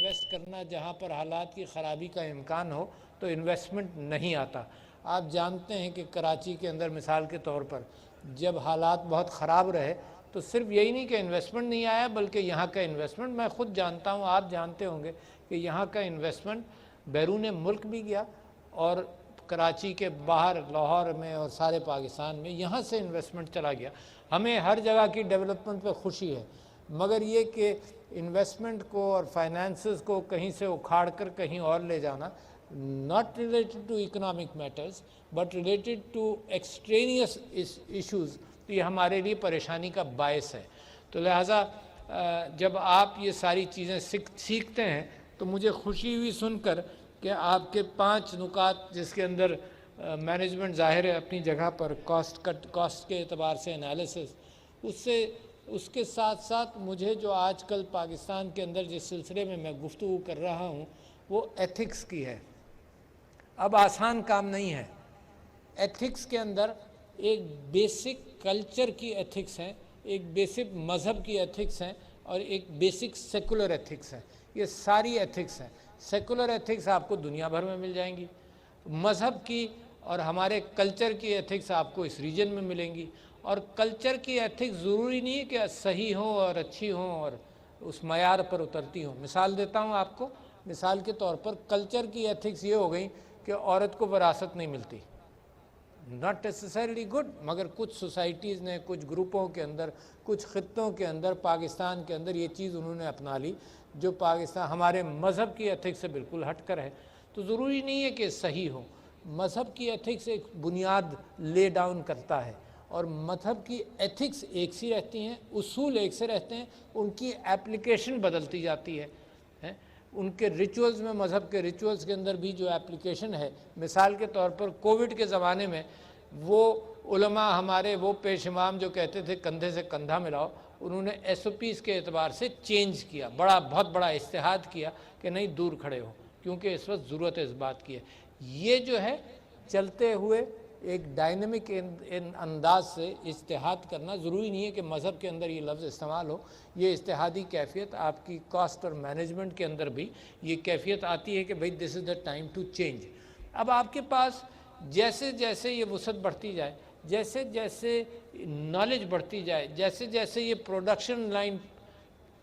Invest کرنا جہاں پر حالات کی خرابی کا امکان ہو تو انویسٹمنٹ نہیں آتا۔ آپ جانتے ہیں کہ کراچی کے اندر مثال کے طور پر جب حالات بہت خراب رہے تو صرف یہی نہیں کہ انویسٹمنٹ نہیں آیا، بلکہ یہاں کا انویسٹمنٹ، میں خود جانتا ہوں، آپ جانتے ہوں گے کہ یہاں کا انویسٹمنٹ بیرون ملک بھی گیا، اور کراچی کے باہر لاہور میں اور سارے پاکستان میں یہاں سے انویسٹمنٹ چلا گیا۔ ہمیں ہر جگہ کی ڈیولپمنٹ پہ خوشی ہے، مگر یہ کہ انویسٹمنٹ کو اور فائنانسز کو کہیں سے اکھاڑ کر کہیں اور لے جانا، not related to economic matters but related to extraneous issues، تو یہ ہمارے لیے پریشانی کا باعث ہے۔ تو لہٰذا جب آپ یہ ساری چیزیں سیکھتے ہیں تو مجھے خوشی ہوئی سن کر کہ آپ کے 5 نکات جس کے اندر مینجمنٹ ظاہر ہے اپنی جگہ پر، کاسٹ کے اعتبار سے انالیسس، اس کے ساتھ ساتھ مجھے جو آج کل پاکستان کے اندر جس سلسلے میں گفتگو کر رہا ہوں وہ ایتھکس کی ہے۔ اب آسان کام نہیں ہے۔ ایتھکس کے اندر ایک بیسک کلچر کی ایتھکس ہیں، ایک بیسک مذہب کی ایتھکس ہیں، اور ایک بیسک سیکولر ایتھکس ہے۔ یہ ساری ایتھکس ہیں۔ سیکولر ایتھکس آپ کو دنیا بھر میں مل جائیں گی، مذہب کی اور ہمارے کلچر کی ایتھکس آپ کو اس ریجن میں ملیں گی، اور کلچر کی ایتھکس ضروری نہیں ہے کہ صحیح ہوں اور اچھی ہوں اور اس معیار پر اترتی ہوں۔ مثال دیتا ہوں آپ کو، مثال کے طور پر کلچر کی ایتھکس یہ ہو گئی کہ عورت کو وراثت نہیں ملتی، ناٹ نیسیسریلی گڈ، مگر کچھ سوسائٹیز نے، کچھ گروپوں کے اندر، کچھ خطوں کے اندر، پاکستان کے اندر یہ چیز انہوں نے اپنا لی جو پاکستان ہمارے مذہب کی ایتھکس سے بالکل ہٹ کر ہے۔ تو ضروری نہیں ہے کہ صحیح ہو، مذہب کی ایتھکس ایک بنیاد لے ڈاؤن کرتا ہے، اور مذہب کی ایتھکس ایک سی رہتی ہیں، اصول ایک سے رہتے ہیں، ان کی ایپلیکیشن بدلتی جاتی ہے۔ ان کے ریچولز میں، مذہب کے ریچولز کے اندر بھی جو ایپلیکیشن ہے، مثال کے طور پر کووڈ کے زمانے میں وہ علماء ہمارے، وہ پیش امام جو کہتے تھے کندھے سے کندھا ملاؤ، انہوں نے ایس او پیز کے اعتبار سے چینج کیا، بہت بڑا اجتہاد کیا کہ نہیں دور کھڑے ہو، کیونکہ اس وقت ضرورت ہے اس بات کی ہے۔ یہ جو ہے چلتے ہوئے ایک ڈائنمک انداز سے اجتہاد کرنا، ضروری نہیں ہے کہ مذہب کے اندر یہ لفظ استعمال ہو، یہ اجتہادی کیفیت آپ کی کاسٹ اور مینجمنٹ کے اندر بھی یہ کیفیت آتی ہے کہ بھئی دس از دا ٹائم ٹو چینج۔ اب آپ کے پاس جیسے جیسے یہ وسعت بڑھتی جائے، جیسے جیسے نالج بڑھتی جائے، جیسے جیسے یہ پروڈکشن لائن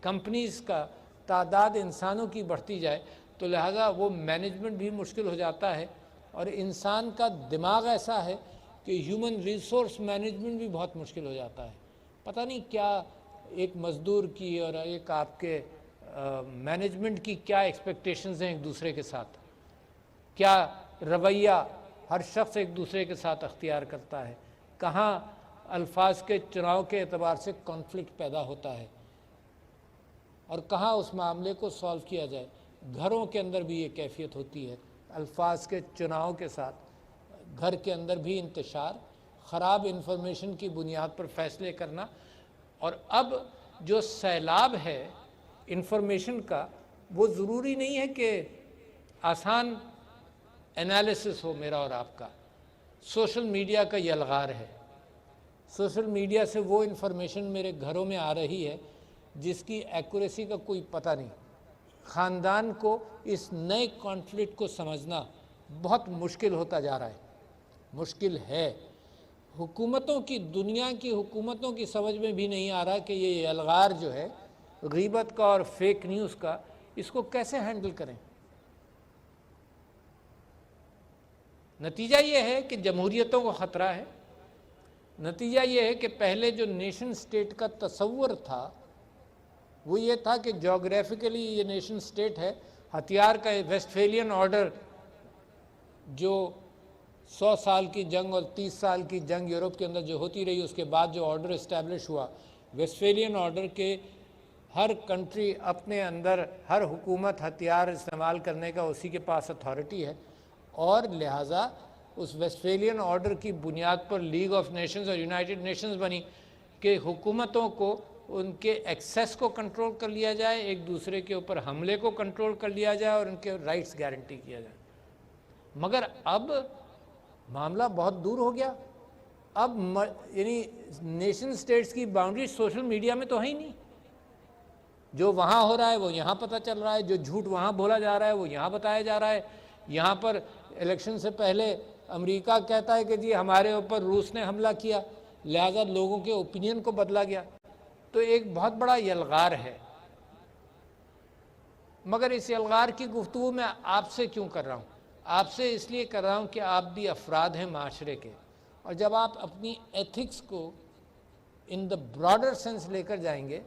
کمپنیز کا تعداد انسانوں کی بڑھتی جائے، تو لہٰذا وہ مینجمنٹ بھی مشکل ہو جاتا ہے، اور انسان کا دماغ ایسا ہے کہ ہیومن ریسورس مینجمنٹ بھی بہت مشکل ہو جاتا ہے۔ پتہ نہیں کیا ایک مزدور کی اور ایک آپ کے مینجمنٹ کی کیا ایکسپیکٹیشنز ہیں ایک دوسرے کے ساتھ، کیا رویہ ہر شخص ایک دوسرے کے ساتھ اختیار کرتا ہے، کہاں الفاظ کے چناؤ کے اعتبار سے کانفلکٹ پیدا ہوتا ہے، اور کہاں اس معاملے کو سالو کیا جائے۔ گھروں کے اندر بھی یہ کیفیت ہوتی ہے، الفاظ کے چناؤ کے ساتھ گھر کے اندر بھی انتشار، خراب انفارمیشن کی بنیاد پر فیصلے کرنا، اور اب جو سیلاب ہے انفارمیشن کا، وہ ضروری نہیں ہے کہ آسان انالیسس ہو میرا اور آپ کا۔ سوشل میڈیا کا یہ الغار ہے، سوشل میڈیا سے وہ انفارمیشن میرے گھروں میں آ رہی ہے جس کی ایکوریسی کا کوئی پتہ نہیں۔ خاندان کو اس نئے کانفلکٹ کو سمجھنا بہت مشکل ہوتا جا رہا ہے، مشکل ہے۔ حکومتوں کی، دنیا کی حکومتوں کی سمجھ میں بھی نہیں آ رہا کہ یہ الغار جو ہے غیبت کا اور فیک نیوز کا، اس کو کیسے ہینڈل کریں۔ نتیجہ یہ ہے کہ جمہوریتوں کو خطرہ ہے۔ نتیجہ یہ ہے کہ پہلے جو نیشن سٹیٹ کا تصور تھا وہ یہ تھا کہ جغرافیکلی یہ نیشن سٹیٹ ہے، ہتھیار کا ویسٹفیلین آرڈر جو 100 سال کی جنگ اور 30 سال کی جنگ یورپ کے اندر جو ہوتی رہی، اس کے بعد جو آرڈر اسٹیبلش ہوا، ویسٹفیلین آرڈر کے ہر کنٹری اپنے اندر، ہر حکومت ہتھیار استعمال کرنے کا اسی کے پاس اتھارٹی ہے، اور لہٰذا اس ویسٹفیلین آرڈر کی بنیاد پر لیگ آف نیشنز اور یونائٹڈ نیشنز بنی کہ حکومتوں کو ان کے ایکسیس کو کنٹرول کر لیا جائے، ایک دوسرے کے اوپر حملے کو کنٹرول کر لیا جائے، اور ان کے رائٹس گارنٹی کیا جائے۔ مگر اب معاملہ بہت دور ہو گیا۔ اب یعنی نیشن سٹیٹس کی باؤنڈری سوشل میڈیا میں تو ہے ہی نہیں۔ جو وہاں ہو رہا ہے وہ یہاں پتہ چل رہا ہے، جو جھوٹ وہاں بولا جا رہا ہے وہ یہاں بتایا جا رہا ہے۔ یہاں پر الیکشن سے پہلے امریکہ کہتا ہے کہ جی ہمارے اوپر روس نے حملہ کیا، لہذا لوگوں کے اوپینین کو بدلا گیا۔ تو ایک بہت بڑا یلغار ہے، مگر اس یلغار کی گفتگو میں آپ سے کیوں کر رہا ہوں؟ آپ سے اس لیے کر رہا ہوں کہ آپ بھی افراد ہیں معاشرے کے، اور جب آپ اپنی ایتھکس کو ان دا براڈر سینس لے کر جائیں گے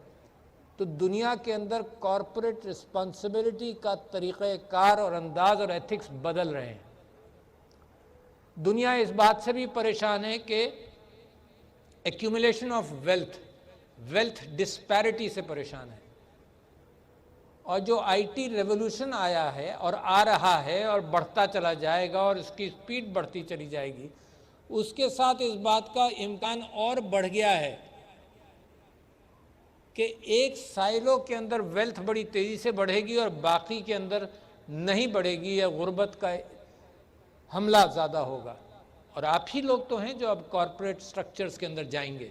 تو دنیا کے اندر کارپوریٹ رسپانسبلٹی کا طریقہ کار اور انداز اور ایتھکس بدل رہے ہیں۔ دنیا اس بات سے بھی پریشان ہے کہ ایکیومولیشن آف ویلتھ ڈسپیرٹی سے پریشان ہے، اور جو آئی ٹی ریولوشن آیا ہے اور آ رہا ہے اور بڑھتا چلا جائے گا اور اس کی سپیڈ بڑھتی چلی جائے گی، اس کے ساتھ اس بات کا امکان اور بڑھ گیا ہے کہ ایک سائلو کے اندر ویلتھ بڑی تیزی سے بڑھے گی اور باقی کے اندر نہیں بڑھے گی، یا غربت کا حملہ زیادہ ہوگا۔ اور آپ ہی لوگ تو ہیں جو اب کارپوریٹ سٹرکچرز کے اندر جائیں گے،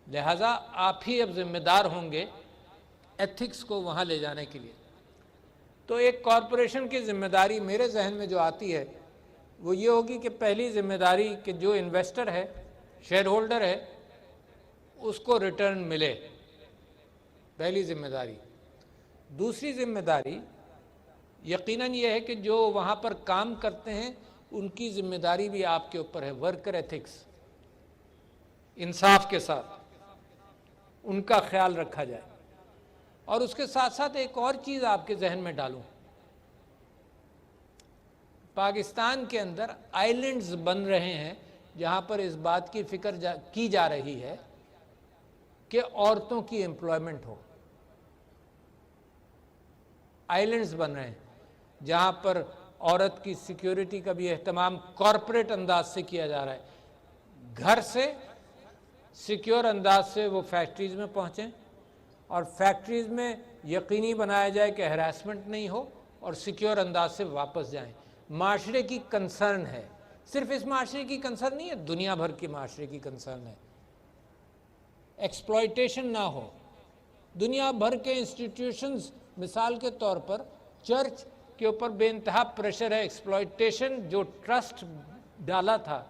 لہٰذا آپ ہی اب ذمہ دار ہوں گے ایتھکس کو وہاں لے جانے کے لیے۔ تو ایک کارپوریشن کی ذمہ داری میرے ذہن میں جو آتی ہے وہ یہ ہوگی کہ پہلی ذمہ داری کہ جو انویسٹر ہے، شیئر ہولڈر ہے، اس کو ریٹرن ملے، پہلی ذمہ داری۔ دوسری ذمہ داری یقیناً یہ ہے کہ جو وہاں پر کام کرتے ہیں ان کی ذمہ داری بھی آپ کے اوپر ہے، ورکر ایتھکس، انصاف کے ساتھ ان کا خیال رکھا جائے۔ اور اس کے ساتھ ساتھ ایک اور چیز آپ کے ذہن میں ڈالوں، پاکستان کے اندر آئیلینڈز بن رہے ہیں جہاں پر اس بات کی فکر کی جا رہی ہے کہ عورتوں کی امپلائمنٹ ہو۔ آئیلینڈز بن رہے ہیں جہاں پر عورت کی سیکیورٹی کا بھی اہتمام کارپوریٹ انداز سے کیا جا رہا ہے، گھر سے سیکیور انداز سے وہ فیکٹریز میں پہنچیں اور فیکٹریز میں یقینی بنایا جائے کہ ہراسمنٹ نہیں ہو اور سیکیور انداز سے واپس جائیں۔ معاشرے کی کنسرن ہے، صرف اس معاشرے کی کنسرن نہیں ہے، دنیا بھر کے معاشرے کی کنسرن ہے۔ ایکسپلائٹیشن نہ ہو۔ دنیا بھر کے انسٹیٹیوشنز، مثال کے طور پر چرچ کے اوپر بے انتہا پریشر ہے، ایکسپلائٹیشن جو ٹرسٹ ڈالا تھا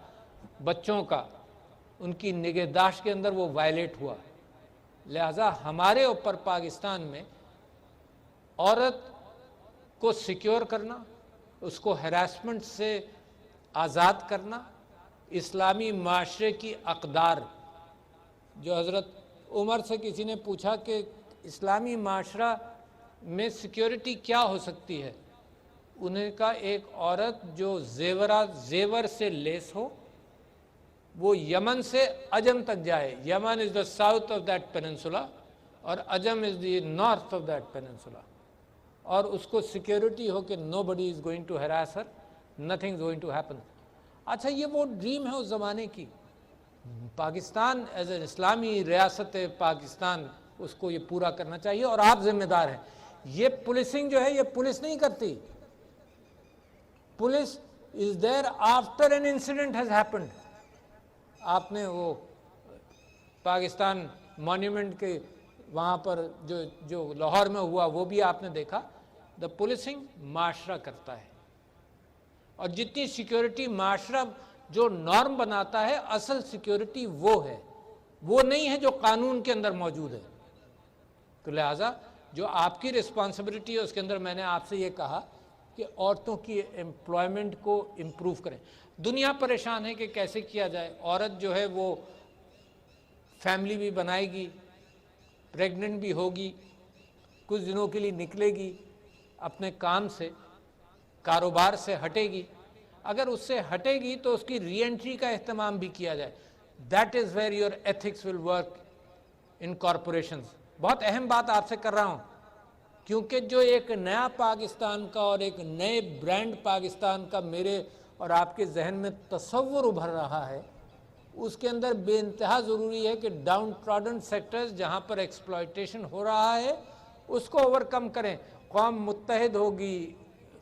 بچوں کا ان کی نگہداشت کے اندر وہ وائلیٹ ہوا۔ لہذا ہمارے اوپر پاکستان میں عورت کو سیکیور کرنا، اس کو ہراسمنٹ سے آزاد کرنا، اسلامی معاشرے کی اقدار، جو حضرت عمر سے کسی نے پوچھا کہ اسلامی معاشرہ میں سیکیورٹی کیا ہو سکتی ہے، انہیں کا ایک عورت جو زیور سے لیس ہو، وہ یمن سے عجم تک جائے، Yemen is the south of that peninsula اور عجم is the north of that peninsula, اور اس کو سیکیورٹی ہو کہ nobody is going to harass her, nothing is going to happen. اچھا، یہ وہ ڈریم ہے اس زمانے کی۔ پاکستان ایز اے اسلامی ریاست پاکستان، اس کو یہ پورا کرنا چاہیے، اور آپ ذمہ دار ہیں۔ یہ پولیسنگ جو ہے یہ پولیس نہیں کرتی، police is there after an incident has happened. آپ نے وہ پاکستان مانیومنٹ کے وہاں پر جو لاہور میں ہوا وہ بھی آپ نے دیکھا۔ دا پولیسنگ معاشرہ کرتا ہے، اور جتنی سیکیورٹی معاشرہ جو نارم بناتا ہے، اصل سیکیورٹی وہ ہے، وہ نہیں ہے جو قانون کے اندر موجود ہے۔ تو لہٰذا جو آپ کی رسپانسبلٹی ہے اس کے اندر میں نے آپ سے یہ کہا کہ عورتوں کی امپلائمنٹ کو امپروو کریں۔ دنیا پریشان ہے کہ کیسے کیا جائے۔ عورت جو ہے وہ فیملی بھی بنائے گی، پریگننٹ بھی ہوگی، کچھ دنوں کے لیے نکلے گی اپنے کام سے، کاروبار سے ہٹے گی۔ اگر اس سے ہٹے گی تو اس کی ری انٹری کا اہتمام بھی کیا جائے۔ That is where your ethics will work in corporations. بہت اہم بات آپ سے کر رہا ہوں، کیونکہ جو ایک نیا پاکستان کا اور ایک نئے برانڈ پاکستان کا میرے اور آپ کے ذہن میں تصور ابھر رہا ہے، اس کے اندر بے انتہا ضروری ہے کہ ڈاؤن ٹراڈن سیکٹرز جہاں پر ایکسپلائٹیشن ہو رہا ہے اس کو اوور کم کریں۔ قوم متحد ہوگی۔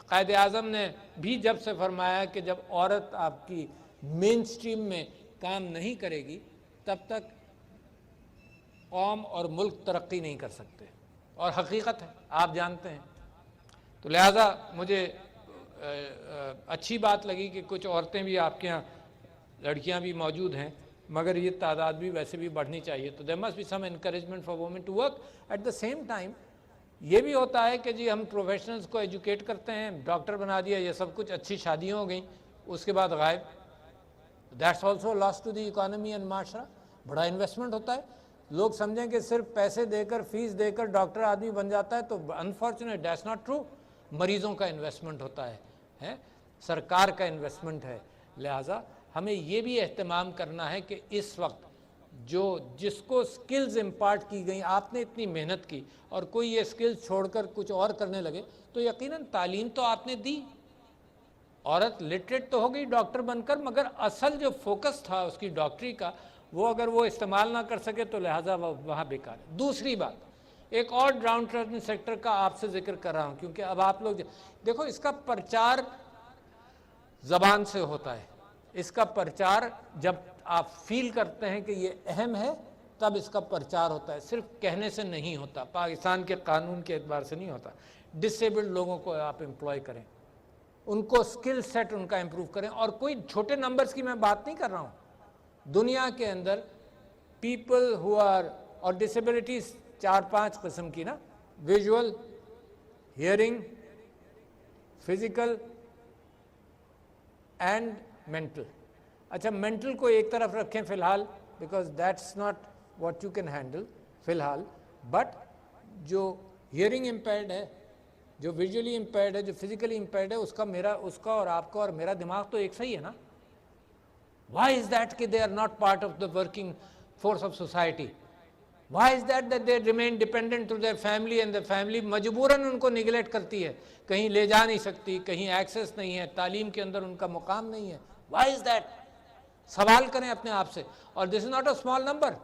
قائد اعظم نے بھی جب سے فرمایا کہ جب عورت آپ کی مین سٹریم میں کام نہیں کرے گی تب تک قوم اور ملک ترقی نہیں کر سکتے، اور حقیقت ہے، آپ جانتے ہیں۔ تو لہٰذا مجھے اچھی بات لگی کہ کچھ عورتیں بھی آپ کے یہاں، لڑکیاں بھی موجود ہیں، مگر یہ تعداد بھی ویسے بھی بڑھنی چاہیے۔ تو there must be some encouragement for women to work. At the same time یہ بھی ہوتا ہے کہ جی ہم پروفیشنلز کو ایجوکیٹ کرتے ہیں، ڈاکٹر بنا دیا، یہ سب کچھ، اچھی شادیاں ہو گئیں، اس کے بعد غائب۔ That's also loss to the economy and معاشرہ۔ بڑا انویسٹمنٹ ہوتا ہے، لوگ سمجھیں کہ صرف پیسے دے کر، فیس دے کر ڈاکٹر آدمی بن جاتا ہے، تو انفارچونیٹ دیٹس ناٹ ٹرو۔ مریضوں کا انویسٹمنٹ ہوتا ہے، سرکار کا انویسٹمنٹ ہے۔ لہٰذا ہمیں یہ بھی اہتمام کرنا ہے کہ اس وقت جس کو سکلز امپارٹ کی گئیں، آپ نے اتنی محنت کی، اور کوئی یہ سکلز چھوڑ کر کچھ اور کرنے لگے، تو یقیناً تعلیم تو آپ نے دی، عورت لٹریٹ تو ہو گئی ڈاکٹر بن کر، مگر اصل جو فوکس تھا اس کی ڈاکٹری کا، وہ اگر وہ استعمال نہ کر سکے تو لہٰذا وہ وہاں بیکار ہے۔ دوسری بات، ایک اور ڈاؤن ٹریڈن سیکٹر کا آپ سے ذکر کر رہا ہوں، کیونکہ اب آپ لوگ دیکھو، اس کا پرچار زبان سے ہوتا ہے، اس کا پرچار جب آپ فیل کرتے ہیں کہ یہ اہم ہے، تب اس کا پرچار ہوتا ہے، صرف کہنے سے نہیں ہوتا، پاکستان کے قانون کے اعتبار سے نہیں ہوتا۔ ڈسیبلڈ لوگوں کو آپ امپلوائے کریں، ان کو سکل سیٹ ان کا امپروو کریں، اور کوئی چھوٹے نمبرز کی میں بات نہیں کر رہا ہوں۔ دنیا کے اندر پیپل ہو آر، اور ڈسیبلٹیز 4-5 قسم کی نا، visual, hearing, physical and mental. اچھا، مینٹل کو ایک طرف رکھیں فی الحال، because that's not what you can handle فی الحال، بٹ جو ہیئرنگ امپیئرڈ ہے، جو ویژولی امپیئرڈ ہے، جو فزیکلی امپیئرڈ ہے، اس کا اور آپ کا اور میرا دماغ تو ایک صحیح ہے نا۔ وائی از دیٹ کہ they are not part of the working force of society? Why is that that they remain dependent to their family, and the family مجبوراً ان کو نگلیکٹ کرتی ہے، کہیں لے جا نہیں سکتی، کہیں ایکسیس نہیں ہے، تعلیم کے اندر ان کا مقام نہیں ہے۔ Why is that? سوال کریں اپنے آپ سے۔ اور this is not a small number,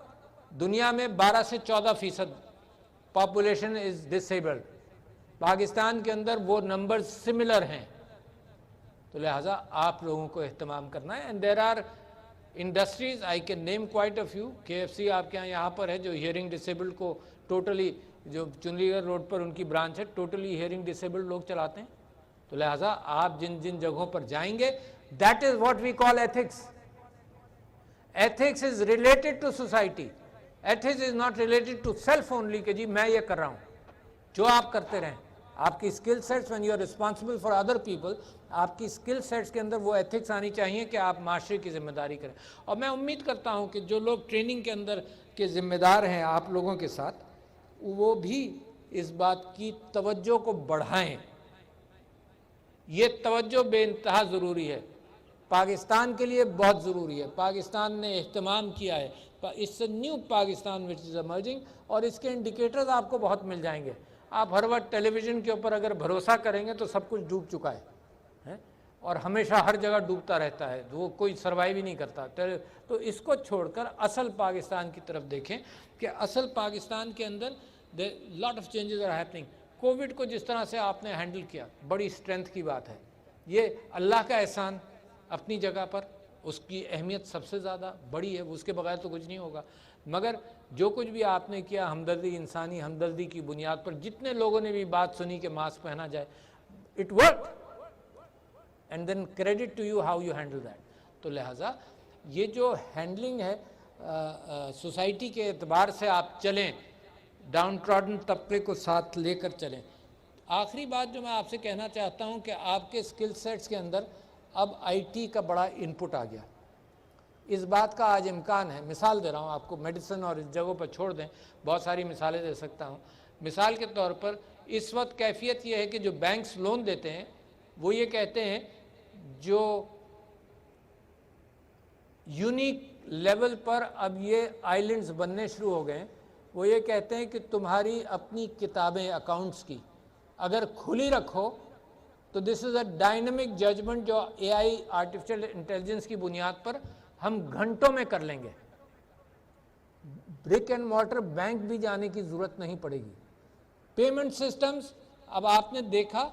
دنیا میں 12 سے 14% پاپولیشن از ڈسیبلڈ، پاکستان کے اندر وہ نمبر سملر ہیں۔ تو لہٰذا آپ لوگوں کو اہتمام کرنا ہے، and there are industries, I can name quite a few. KFC آپ کے یہاں پر ہے، جو ہیئرنگ ڈسیبلڈ کو ٹوٹلی، جو چنڈی گڑھ روڈ پر ان کی برانچ ہے، ٹوٹلی ہیئرنگ ڈسیبلڈ لوگ چلاتے ہیں۔ تو لہٰذا آپ جن جن جگہوں پر جائیں گے، that is what we call ethics. Ethics is related to society, ethics is not related to self only, کہ جی میں یہ کر رہا ہوں۔ جو آپ کرتے رہیں، آپ کی skill sets, when you are responsible for other people، آپ کی اسکل سیٹس کے اندر وہ ایتھکس آنی چاہیے کہ آپ معاشرے کی ذمہ داری کریں۔ اور میں امید کرتا ہوں کہ جو لوگ ٹریننگ کے اندر کے ذمہ دار ہیں آپ لوگوں کے ساتھ، وہ بھی اس بات کی توجہ کو بڑھائیں۔ یہ توجہ بے انتہا ضروری ہے، پاکستان کے لیے بہت ضروری ہے۔ پاکستان نے اہتمام کیا ہے، اس سے new Pakistan which is emerging, اور اس کے انڈیکیٹرز آپ کو بہت مل جائیں گے۔ آپ ہر وقت ٹیلی ویژن کے اوپر اگر بھروسہ کریں گے تو سب کچھ ڈوب چکا ہے، اور ہمیشہ ہر جگہ ڈوبتا رہتا ہے، وہ کوئی سروائیو ہی نہیں کرتا۔ تو اس کو چھوڑ کر اصل پاکستان کی طرف دیکھیں کہ اصل پاکستان کے اندر lot of changes are happening. Covid کو جس طرح سے آپ نے ہینڈل کیا، بڑی اسٹرینتھ کی بات ہے، یہ اللہ کا احسان اپنی جگہ پر، اس کی اہمیت سب سے زیادہ بڑی ہے، اس کے بغیر تو کچھ نہیں ہوگا۔ مگر جو کچھ بھی آپ نے کیا، ہمدردی، انسانی ہمدردی کی بنیاد پر، جتنے لوگوں نے بھی بات سنی کہ ماسک پہنا جائے، it work, and then credit to you how you handle that. تو لہٰذا یہ جو ہینڈلنگ ہے سوسائٹی کے اعتبار سے، آپ چلیں، ڈاؤن ٹراڈن طبقے کو ساتھ لے کر چلیں۔ آخری بات جو میں آپ سے کہنا چاہتا ہوں کہ آپ کے اسکل سیٹس کے اندر اب IT کا بڑا انپٹ آ گیا۔ اس بات کا آج امکان ہے، مثال دے رہا ہوں آپ کو، میڈیسن اور اس جگہوں پر چھوڑ دیں، بہت ساری مثالیں دے سکتا ہوں۔ مثال کے طور پر اس وقت کیفیت یہ ہے کہ جو بینکس لون دیتے ہیں، وہ یہ کہتے ہیں، جو یونیک لیول پر اب یہ آئیلینڈز بننے شروع ہو گئے، وہ یہ کہتے ہیں کہ تمہاری اپنی کتابیں اکاؤنٹس کی اگر کھلی رکھو تو دس از اے ڈائنمک ججمنٹ، جو AI آرٹیفیشل انٹیلیجنس کی بنیاد پر ہم گھنٹوں میں کر لیں گے، برک اینڈ مارٹر بینک بھی جانے کی ضرورت نہیں پڑے گی۔ پیمنٹ سسٹمز، اب آپ نے دیکھا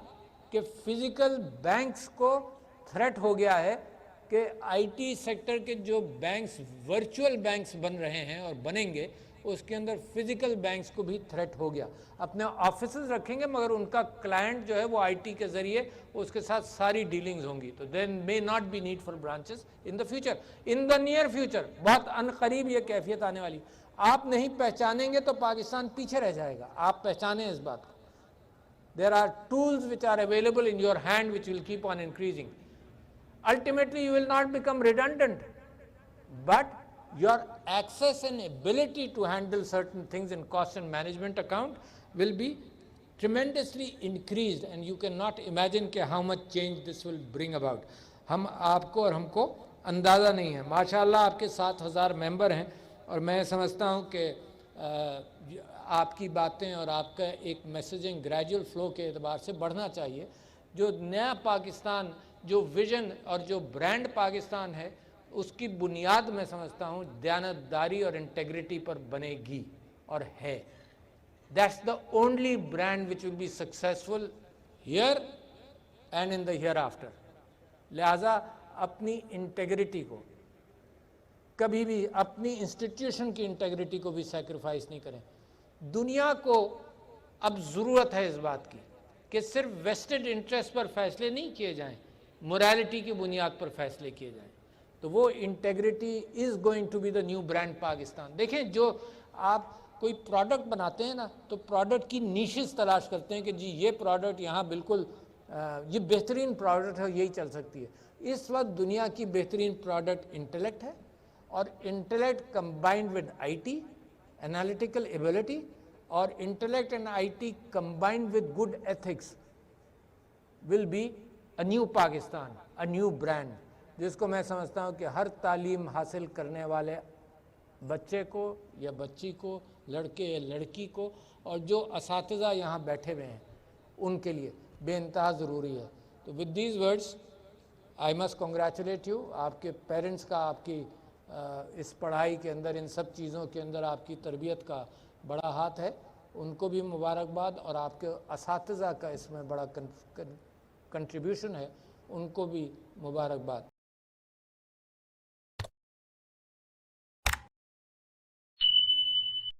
کہ فزیکل بینکس کو تھریٹ ہو گیا ہے کہ آئی ٹی سیکٹر کے جو بینکس ورچوئل بینکس بن رہے ہیں اور بنیں گے اس کے اندر فزیکل بینکس کو بھی تھریٹ ہو گیا. اپنے آفیسز رکھیں گے مگر ان کا کلائنٹ جو ہے وہ آئی ٹی کے ذریعے اس کے ساتھ ساری ڈیلنگز ہوں گی. تو then may not be need for branches in the future. In the near future بہت عنقریب یہ کیفیت آنے والی. آپ نہیں پہچانیں گے تو پاکستان پیچھے رہ جائے گا. آپ پہچانیں اس بات کو. There are tools which are available in your hand which will keep on increasing. Ultimately, you will not become redundant, but your access and ability to handle certain things in cost and management account will be tremendously increased, and you cannot imagine how much change this will bring about. ہم آپ کو اور ہم کو اندازہ نہیں ہے. ماشاءاللہ آپ کے 7,000 ممبر ہیں اور میں سمجھتا ہوں کہ آپ کی باتیں اور آپ کا ایک میسیجنگ گریجول فلو کے اعتبار سے بڑھنا چاہیے. جو نیا پاکستان، جو ویژن اور جو برانڈ پاکستان ہے اس کی بنیاد میں سمجھتا ہوں دیانتداری اور انٹیگریٹی پر بنے گی اور ہے. That's the only brand which will be successful here and in the ہیئر آفٹر. لہٰذا اپنی انٹیگریٹی کو کبھی بھی، اپنی انسٹیٹیوشن کی انٹیگریٹی کو بھی سیکریفائز نہیں کریں. دنیا کو اب ضرورت ہے اس بات کی کہ صرف ویسٹڈ انٹرسٹ پر فیصلے نہیں کیے جائیں، موریلٹی کی بنیاد پر فیصلے کیے جائیں. تو وہ integrity is going to be the new brand Pakistan. دیکھیں جو آپ کوئی پروڈکٹ بناتے ہیں نا تو پروڈکٹ کی نیشز تلاش کرتے ہیں کہ جی یہ پروڈکٹ یہاں بالکل یہ بہترین پروڈکٹ ہے، یہی چل سکتی ہے. اس وقت دنیا کی بہترین پروڈکٹ انٹلیکٹ ہے، اور intellect combined with I T analytical ability, اور intellect and I T combined with good ethics will be a new Pakistan, a new brand, جس کو میں سمجھتا ہوں کہ ہر تعلیم حاصل کرنے والے بچے کو یا بچی کو، لڑکے یا لڑکی کو، اور جو اساتذہ یہاں بیٹھے ہوئے ہیں ان کے لیے بے انتہا ضروری ہے. تو with these words I must congratulate you. آپ کے پیرنٹس کا آپ کی اس پڑھائی کے اندر، ان سب چیزوں کے اندر آپ کی تربیت کا بڑا ہاتھ ہے، ان کو بھی مبارکباد، اور آپ کے اساتذہ کا اس میں بڑا کنٹریبیوشن ہے، ان کو بھی مبارکباد.